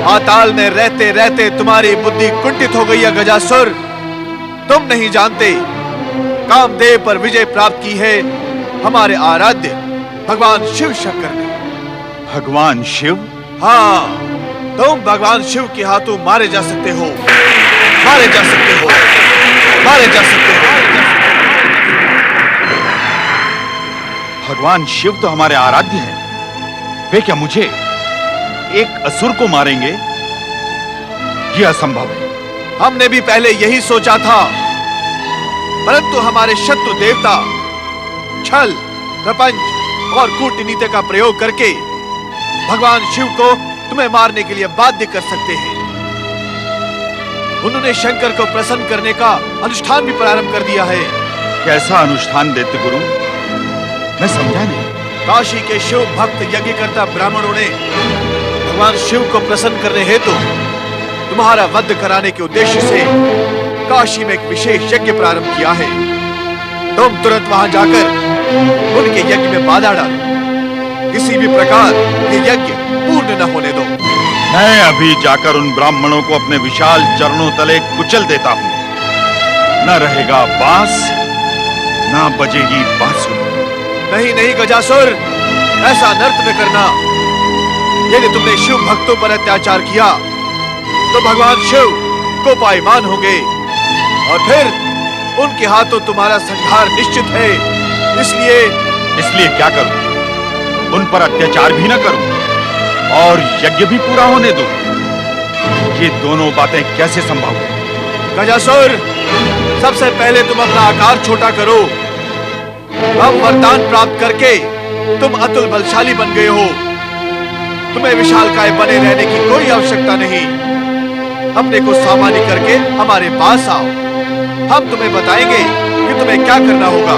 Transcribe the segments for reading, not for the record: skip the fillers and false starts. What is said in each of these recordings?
पाताल में रहते रहते तुम्हारी बुद्धि कुंठित हो गई है गजासुर। तुम नहीं जानते, कामदेव पर विजय प्राप्त की है हमारे आराध्य भगवान शिव शंकर ने। भगवान शिव? हाँ, तुम भगवान शिव के हाथों मारे जा सकते हो, मारे जा सकते हो, मारे जा सकते हो। भगवान शिव तो हमारे आराध्य हैं। वे क्या मुझे, एक असुर को मारेंगे? यह असंभव है। हमने भी पहले यही सोचा था, परंतु हमारे शत्रु देवता छल, प्रपंच और कूटनीति का प्रयोग करके भगवान शिव को तुम्हें मारने के लिए बाध्य कर सकते हैं। उन्होंने शंकर को प्रसन्न करने का अनुष्ठान भी प्रारंभ कर दिया है। कैसा अनुष्ठान देते गुरु? मैं समझा नहीं। काशी के शिव भक्त यज्ञकर्ता ब्राह्मणों ने भगवान शिव को प्रसन्न करने हेतु तुम्हारा वध कराने के उद्देश्य से काशी में एक विशेष यज्ञ प्रारंभ किया है। तुम तुरंत वहां जाकर उनके यज्ञ में बाधा डालो। किसी भी प्रकार ये यज्ञ पूर्ण न होने दो। मैं अभी जाकर उन ब्राह्मणों को अपने विशाल चरणों तले कुचल देता हूं। न रहेगा बांस, न बजेगी बांसुरी। नहीं नहीं गजासुर, ऐसा नर्त न करना। यदि तुमने शिव भक्तों पर अत्याचार किया तो भगवान शिव कोपायमान होंगे और फिर उनके हाथों तुम्हारा संहार निश्चित है। इसलिए क्या करूं? उन पर अत्याचार भी न करूं और यज्ञ भी पूरा होने दूं? ये दोनों बातें कैसे संभव है? गजासुर, सबसे पहले तुम अपना आकार छोटा करो। अब वरदान प्राप्त करके तुम अतुल बलशाली बन गए हो। तुम्हें विशालकाय बने रहने की कोई आवश्यकता नहीं। अपने को सामान्य करके हमारे पास आओ। हम तुम्हें बताएंगे कि तुम्हें क्या करना होगा।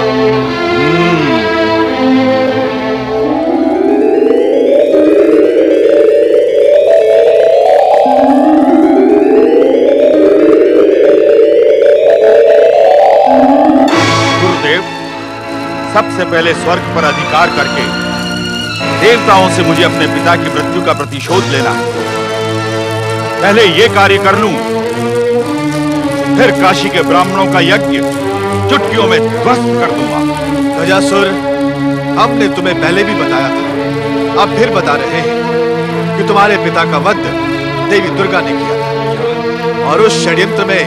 सबसे पहले स्वर्ग पर अधिकार करके देवताओं से मुझे अपने पिता की मृत्यु का प्रतिशोध लेना है। पहले ये कार्य कर लूं, फिर काशी के ब्राह्मणों का यज्ञ चुटकियों में ध्वस्त कर दूंगा। गजासुर, हमने तुम्हें पहले भी बताया था, अब फिर बता रहे हैं कि तुम्हारे पिता का वध देवी दुर्गा ने किया था और उस षड्यंत्र में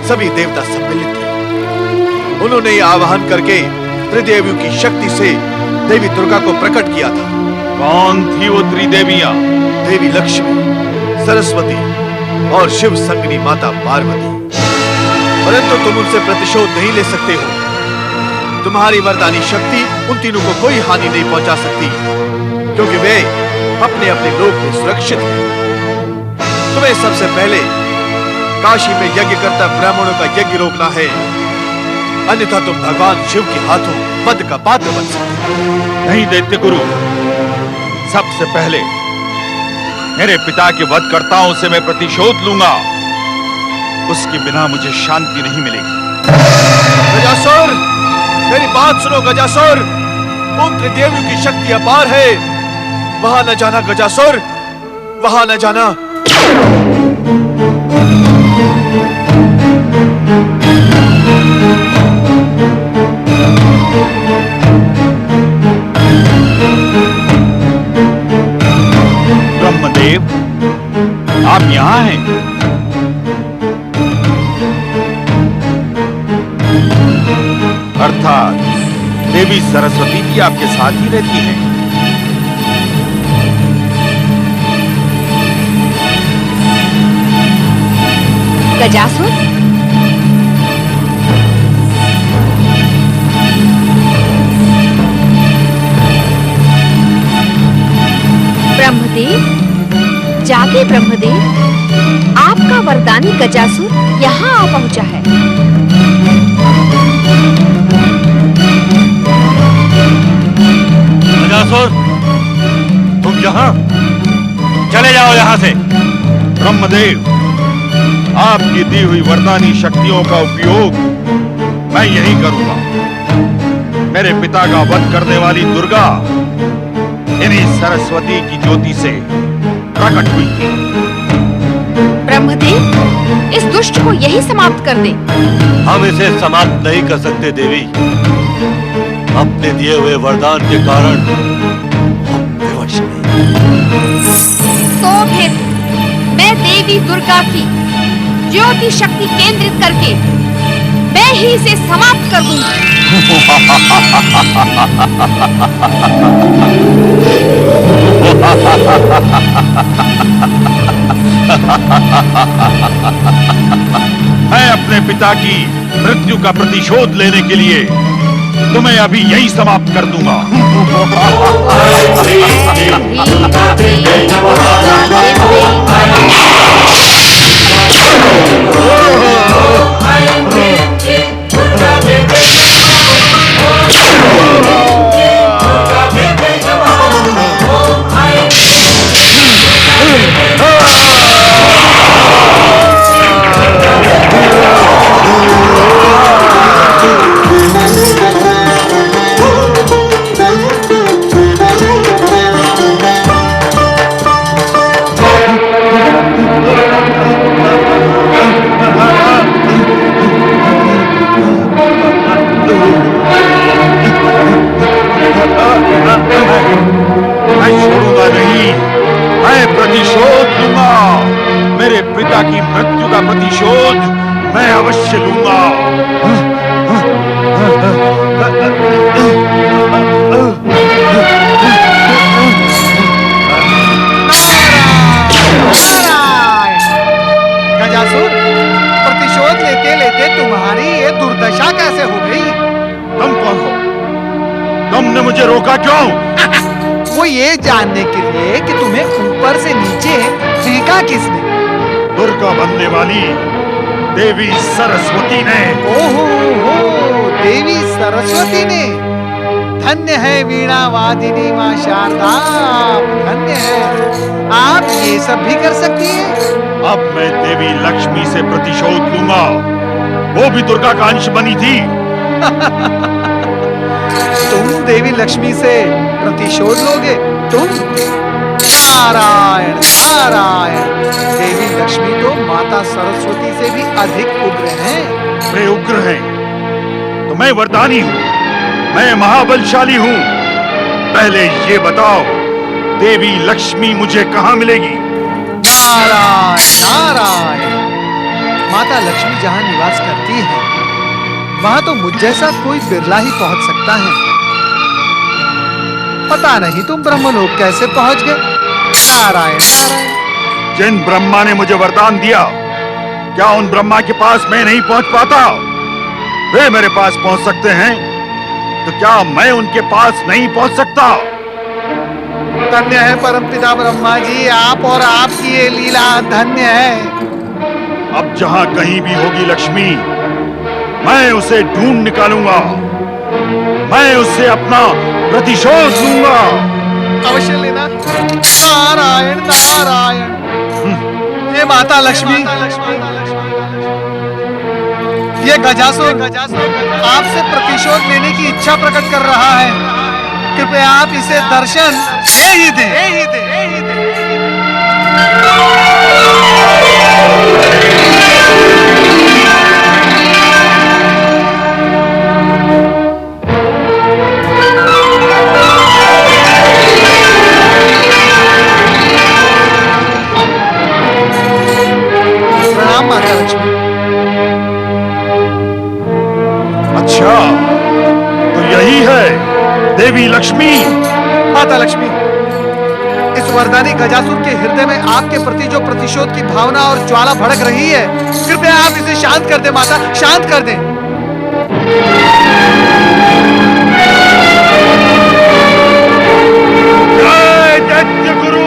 सभी देवता सम्मिलित थे। उन्होंने ये आवाहन करके त्रिदेवियों की शक्ति से देवी दुर्गा को प्रकट किया था। कौन थी वो त्रिदेवियां? देवी लक्ष्मी, सरस्वती और शिव संगिनी माता पार्वती। परंतु तुम उनसे प्रतिशोध नहीं ले सकते हो। तुम्हारी वरदानी शक्ति उन तीनों को कोई हानि नहीं पहुंचा सकती, क्योंकि वे अपने अपने लोक में सुरक्षित हैं। तुम्हें सबसे पहले काशी में यज्ञकर्ता ब्राह्मणों का यज्ञ रोकना है, अन्यथा तुम भगवान शिव के हाथों वध का पात्र बन सकते। नहीं दैत्य गुरु, सबसे पहले मेरे पिता के वधकर्ताओं से मैं प्रतिशोध लूंगा। उसके बिना मुझे शांति नहीं मिलेगी। गजासुर, मेरी बात सुनो गजासुर। उन त्रिदेवियों की शक्ति अपार है। वहां न जाना गजासुर, वहां न जाना। ब्रह्मदेव, आप यहां हैं? अर्थात देवी सरस्वती भी आपके साथ ही रहती है। गजासुर, ब्रह्मदेव, जागे ब्रह्मदेव, आपका वरदानी गजासुर यहाँ आ पहुंचा है। गजासुर, तुम यहाँ? चले जाओ यहाँ से। ब्रह्मदेव, आपकी दी हुई वरदानी शक्तियों का उपयोग मैं यही करूंगा। मेरे पिता का वध करने वाली दुर्गा इन्हीं सरस्वती की ज्योति से प्रकट हुई थी। इस दुष्ट को यही समाप्त कर दे। हम इसे समाप्त नहीं कर सकते देवी। अपने दिए हुए वरदान के कारण हम विवश हैं। तो फिर मैं देवी दुर्गा की ज्योति शक्ति केंद्रित करके मैं ही इसे समाप्त कर दूंगी। मैं अपने पिता की मृत्यु का प्रतिशोध लेने के लिए तुम्हें अभी यही समाप्त कर दूंगा। मैं छोड़ूंगा नहीं, मैं प्रतिशोध लूंगा। मेरे पिता की मृत्यु का प्रतिशोध मैं अवश्य लूंगा। गजासुर, प्रतिशोध लेते लेते तुम्हारी ये दुर्दशा कैसे हो गई? तुम कौन हो? तुमने मुझे रोका क्यों? वो ये जानने के लिए कि तुम्हें ऊपर से नीचे फेंका किसने? दुर्गा बनने वाली देवी सरस्वती ने। ओहो हो, देवी सरस्वती ने। धन्य है वीणा वादिनी माँ शारदा, धन्य है। आप ये सब भी कर सकती हैं? अब मैं देवी लक्ष्मी से प्रतिशोध लूंगा। वो भी दुर्गा का अंश बनी थी। तुम देवी लक्ष्मी से प्रतिशोध लोगे? तुम? नारायण नारायण, देवी लक्ष्मी तो माता सरस्वती से भी अधिक उग्र हैं। वे उग्र हैं तो मैं वरदानी हूँ, मैं महाबलशाली हूँ। पहले ये बताओ, देवी लक्ष्मी मुझे कहाँ मिलेगी? नारायण नारायण, माता लक्ष्मी जहाँ निवास करती है वहाँ तो मुझ जैसा कोई बिरला ही पहुँच सकता है। पता नहीं तुम ब्रह्मलोक कैसे पहुँच गए? नारायण नारायण। जिन ब्रह्मा ने मुझे वरदान दिया, क्या उन ब्रह्मा के पास मैं नहीं पहुँच पाता? वे मेरे पास पहुँच सकते हैं, तो क्या मैं उनके पास नहीं पहुँच सकता? धन्य है परमपिता ब्रह्मा जी, आप और आपकी ये लीला धन्य है। अब जहाँ कहीं भी होगी लक्ष्मी, मैं उसे ढूंढ निकालूंगा। मैं उससे अपना प्रतिशोध लूंगा। अवश्य लेना। नारायण नारायण। ये माता लक्ष्मी, ये गजासुर आपसे प्रतिशोध लेने की इच्छा प्रकट कर रहा है। कृपया आप इसे दर्शन दे ही दें। प्रणाम माता लक्ष्मी। अच्छा, तो यही है देवी लक्ष्मी। माता लक्ष्मी, इस वरदानी गजासुर के हृदय में आपके प्रति जो प्रतिशोध की भावना और ज्वाला भड़क रही है, कृपया आप इसे शांत कर दें माता, शांत कर दें। जय दैत्य गुरु।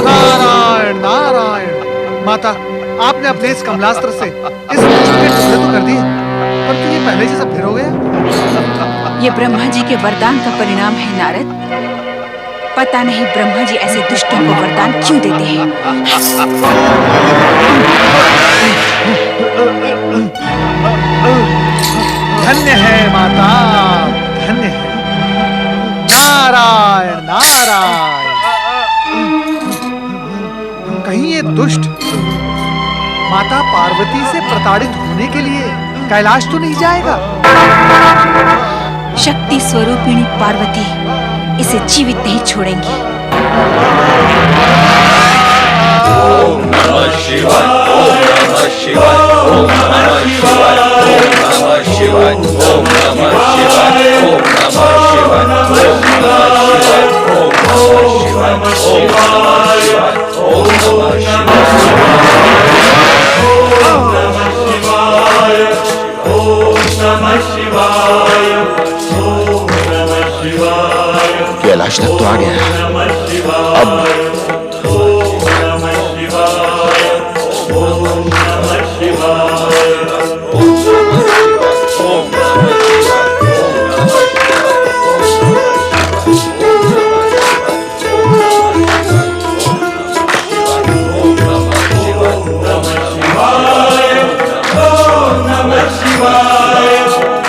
नारायण नारायण। माता, आपने अपने इस कमलास्त्र से इस दुष्ट के टुकड़े तो कर दिए, परंतु ये पहले जैसा फिर हो गया। ये ब्रह्मा जी के वरदान का परिणाम है नारद। पता नहीं ब्रह्मा जी ऐसे दुष्टों को वरदान क्यों देते हैं। धन्य है माता, धन्य है। नारायण नारायण। कहीं ये दुष्ट माता पार्वती से प्रताड़ित होने के लिए कैलाश तो नहीं जाएगा? शक्ति स्वरूपिणी पार्वती इसे जीवित नहीं छोड़ेंगी। ओम नमः शिवाय, ओम नमः शिवाय, ओम नमः शिवाय, ओम नमः शिवाय, ओम नमः शिवाय, ओम नमः शिवाय, ओम नमः शिवाय, ओम नमः शिवाय, ओम नमः शिवाय, ओम नमः शिवाय, ओम नमः शिवाय, ओम नमः शिवाय। कैलाश तक तो आ गया, अब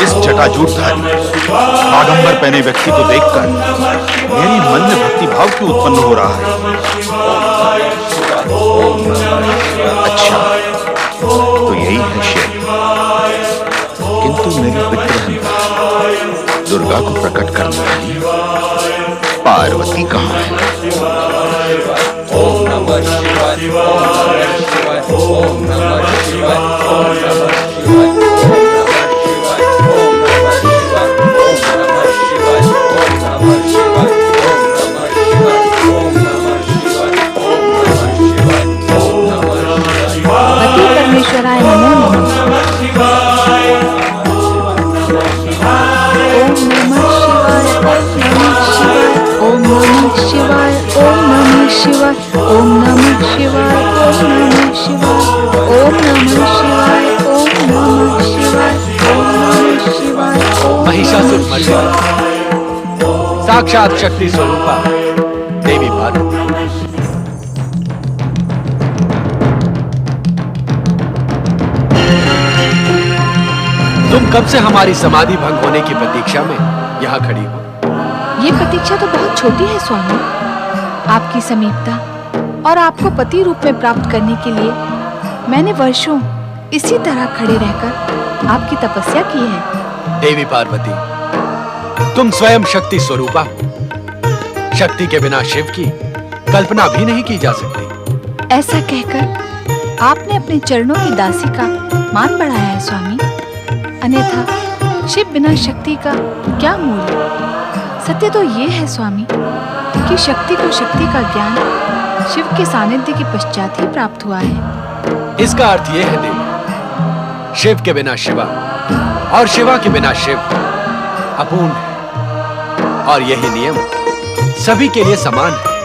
इस जटाजूटधारी बागंबर पहने व्यक्ति को देखकर मेरी मन में भक्ति भाव क्यों उत्पन्न हो रहा है? अच्छा, तो यही है शिव। किंतु मेरी पितृहंता दुर्गा को प्रकट करने वाली पार्वती कहाँ है? ओम नमः शिवाय, ओम नमः शिवाय, ओम नमः शिवाय, ओम नमः शिवाय, ओम नमः शिवाय, ओम नमः शिवाय, ओम नमः शिवाय, ओम नमः शिवाय, ओम नमः शिवाय। पति परमेश्वराय नमो नमः। ओम नमः शिवाय, ओम नमः शिवाय, ओम नमः शिवाय, ओम नमः शिवाय, ओम नमः शिवाय, ओम नमः शिवाय, ओम नमः शिवाय, ओम नमः शिवाय, ओम महिषासुर मर्दिनी साक्षात शक्ति स्वरूपा देवी पार्वती। तुम कब से हमारी समाधि भंग होने की प्रतीक्षा में यहाँ खड़ी हो? ये प्रतीक्षा तो बहुत छोटी है स्वामी। आपकी समीपता और आपको पति रूप में प्राप्त करने के लिए मैंने वर्षों इसी तरह खड़े रहकर आपकी तपस्या की है। देवी पार्वती, तुम स्वयं शक्ति स्वरूपा हो। शक्ति के बिना शिव की कल्पना भी नहीं की जा सकती। ऐसा कहकर आपने अपने चरणों की दासी का मान बढ़ाया है स्वामी। अन्यथा शिव बिना शक्ति का क्या मूल्य? सत्य तो ये है स्वामी कि शक्ति को शक्ति का ज्ञान शिव के सानिध्य के पश्चात ही प्राप्त हुआ है। इसका अर्थ यह है देवी, शिव के बिना शिवा और शिवा के बिना शिव अपूर्ण है। और यही नियम सभी के लिए समान है।